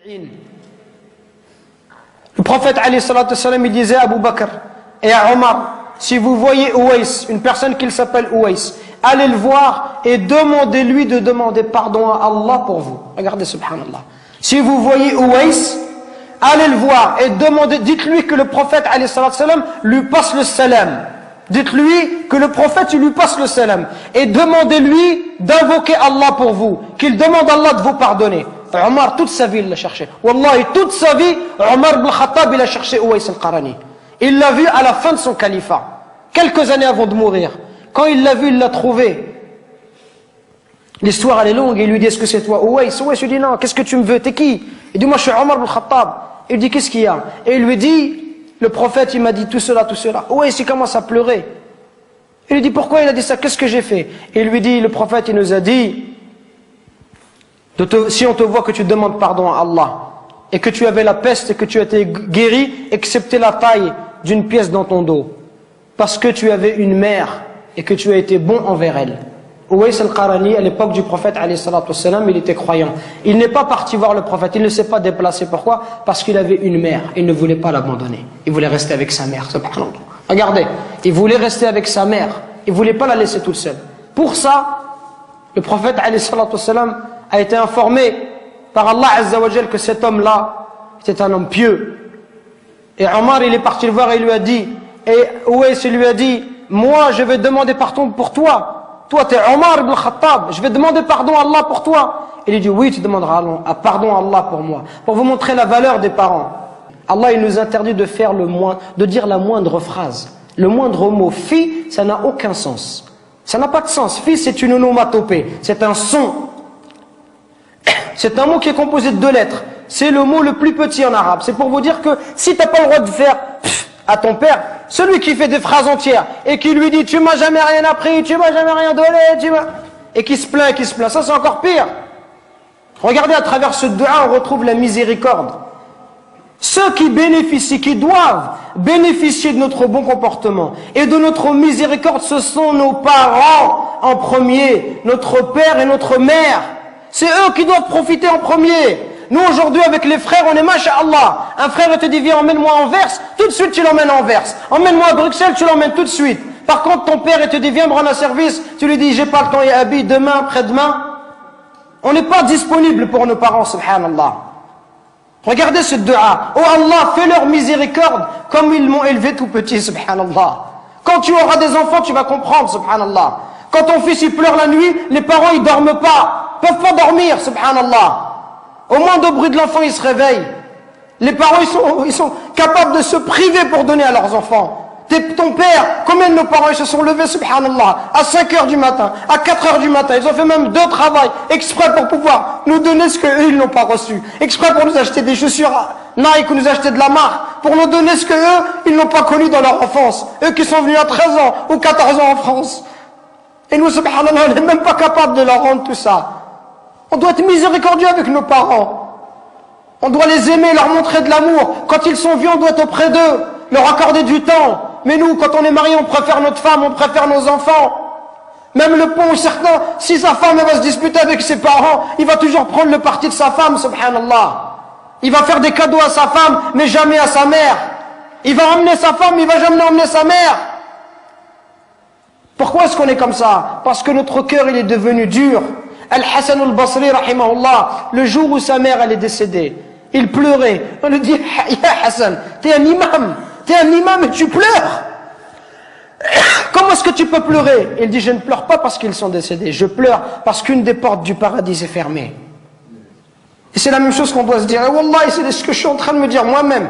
Le prophète alayhi salatu wassalam, il disait à Abu Bakr et à Omar, si vous voyez Ouais, une personne qui s'appelle Ouais, allez le voir et demandez-lui de demander pardon à Allah pour vous. Regardez, subhanallah. Si vous voyez Ouais, allez le voir et demandez, dites-lui que le prophète alayhi salatu wassalam lui passe le salam. Dites-lui que le prophète lui passe le salam et demandez-lui d'invoquer Allah pour vous, qu'il demande à Allah de vous pardonner. Omar, toute sa vie, il l'a cherché. Wallahi, toute sa vie, Omar ibn Khattab, il a cherché Ouais al-Qarani. Il l'a vu à la fin de son califat, quelques années avant de mourir. Quand il l'a vu, il l'a trouvé. L'histoire, elle est longue. Il lui dit, est-ce que c'est toi, Ouais? Ouais lui dit, non, qu'est-ce que tu me veux? T'es qui? Il dit, moi, je suis Omar ibn Khattab. Il dit, qu'est-ce qu'il y a? Et il lui dit, le prophète, il m'a dit tout cela, tout cela. Ouais, il commence à pleurer. Il lui dit, pourquoi il a dit ça? Qu'est-ce que j'ai fait? Et il lui dit, le prophète, il nous a dit, si on te voit que tu demandes pardon à Allah, et que tu avais la peste et que tu as été guéri, excepté la taille d'une pièce dans ton dos, parce que tu avais une mère et que tu as été bon envers elle. Ouais al-Qarani, à l'époque du prophète, alayhi salatu wassalam, il était croyant. Il n'est pas parti voir le prophète, il ne s'est pas déplacé. Pourquoi? Parce qu'il avait une mère, il ne voulait pas l'abandonner. Il voulait rester avec sa mère, subhanallah. Regardez, il voulait rester avec sa mère, il ne voulait pas la laisser toute seule. Pour ça, le prophète, alayhi salatu wassalam, a été informé par Allah Azza wa Jal que cet homme-là était un homme pieux. Et Omar, il est parti le voir et il lui a dit, et Ouais, il lui a dit, moi, je vais demander pardon pour toi. Toi, tu es Omar ibn Khattab, je vais demander pardon à Allah pour toi. Il lui dit, oui, tu demanderas pardon à Allah pour moi. Pour vous montrer la valeur des parents. Allah, il nous interdit de faire de dire la moindre phrase. Le moindre mot. Fi, ça n'a aucun sens. Ça n'a pas de sens. Fi, c'est une onomatopée. C'est un son. C'est un mot qui est composé de 2 lettres. C'est le mot le plus petit en arabe. C'est pour vous dire que si tu n'as pas le droit de faire à ton père, celui qui fait des phrases entières et qui lui dit tu m'as jamais rien appris, tu m'as jamais rien donné, et qui se plaint, ça c'est encore pire. Regardez, à travers ce dua, on retrouve la miséricorde. Ceux qui bénéficient, qui doivent bénéficier de notre bon comportement et de notre miséricorde, ce sont nos parents en premier, notre père et notre mère. C'est eux qui doivent profiter en premier. Nous aujourd'hui avec les frères, on est masha'Allah. Un frère te dit viens, emmène-moi à Anvers, tout de suite tu l'emmènes à Anvers. Emmène-moi à Bruxelles, tu l'emmènes tout de suite. Par contre ton père te dit viens me rendre un service, tu lui dis j'ai pas le temps, ya abi, demain, après-demain. On n'est pas disponible pour nos parents, subhanallah. Regardez ce dua. Oh Allah, fais leur miséricorde comme ils m'ont élevé tout petit, subhanallah. Quand tu auras des enfants, tu vas comprendre, subhanallah. Quand ton fils il pleure la nuit, les parents ils dorment pas, peuvent pas dormir, subhanallah. Au moindre bruit de l'enfant, ils se réveillent. Les parents, ils sont capables de se priver pour donner à leurs enfants. Ton père, combien de nos parents ils se sont levés, subhanallah, à 5 heures du matin, à 4 heures du matin. Ils ont fait même 2 travails, exprès pour pouvoir nous donner ce qu'eux, ils n'ont pas reçu. Exprès pour nous acheter des chaussures Nike ou nous acheter de la marque. Pour nous donner ce qu'eux, ils n'ont pas connu dans leur enfance. Eux qui sont venus à 13 ans ou 14 ans en France. Et nous, subhanallah, on n'est même pas capable de leur rendre tout ça. On doit être miséricordieux avec nos parents. On doit les aimer, leur montrer de l'amour. Quand ils sont vieux, on doit être auprès d'eux, leur accorder du temps. Mais nous, quand on est marié, on préfère notre femme, on préfère nos enfants. Même le pauvre, certain, si sa femme elle va se disputer avec ses parents, il va toujours prendre le parti de sa femme, subhanallah. Il va faire des cadeaux à sa femme, mais jamais à sa mère. Il va emmener sa femme, il va jamais emmener sa mère. Pourquoi est-ce qu'on est comme ça? Parce que notre cœur, il est devenu dur. Al-Hassan al-Basri, rahimahullah, le jour où sa mère elle est décédée, il pleurait. On lui dit, ya Hassan, t'es un imam et tu pleures. Comment est-ce que tu peux pleurer? Il dit, je ne pleure pas parce qu'ils sont décédés, je pleure parce qu'une des portes du paradis est fermée. Et c'est la même chose qu'on doit se dire. Et Wallah, c'est ce que je suis en train de me dire moi-même.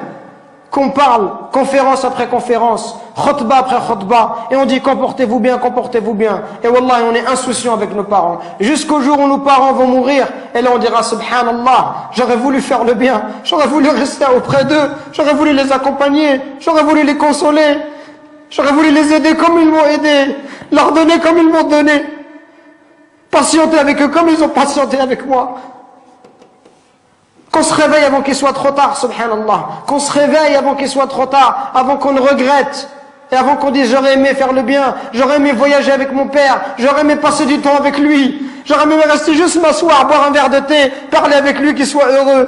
Qu'on parle, conférence après conférence, khutbah après khutbah, et on dit comportez-vous bien, comportez-vous bien. Et wallah, on est insouciant avec nos parents. Jusqu'au jour où nos parents vont mourir, et là on dira subhanallah, j'aurais voulu faire le bien, j'aurais voulu rester auprès d'eux, j'aurais voulu les accompagner, j'aurais voulu les consoler, j'aurais voulu les aider comme ils m'ont aidé, leur donner comme ils m'ont donné, patienter avec eux comme ils ont patienté avec moi. Qu'on se réveille avant qu'il soit trop tard, subhanallah. Qu'on se réveille avant qu'il soit trop tard, avant qu'on ne regrette. Et avant qu'on dise j'aurais aimé faire le bien, j'aurais aimé voyager avec mon père, j'aurais aimé passer du temps avec lui, j'aurais aimé rester juste m'asseoir, boire un verre de thé, parler avec lui, qu'il soit heureux.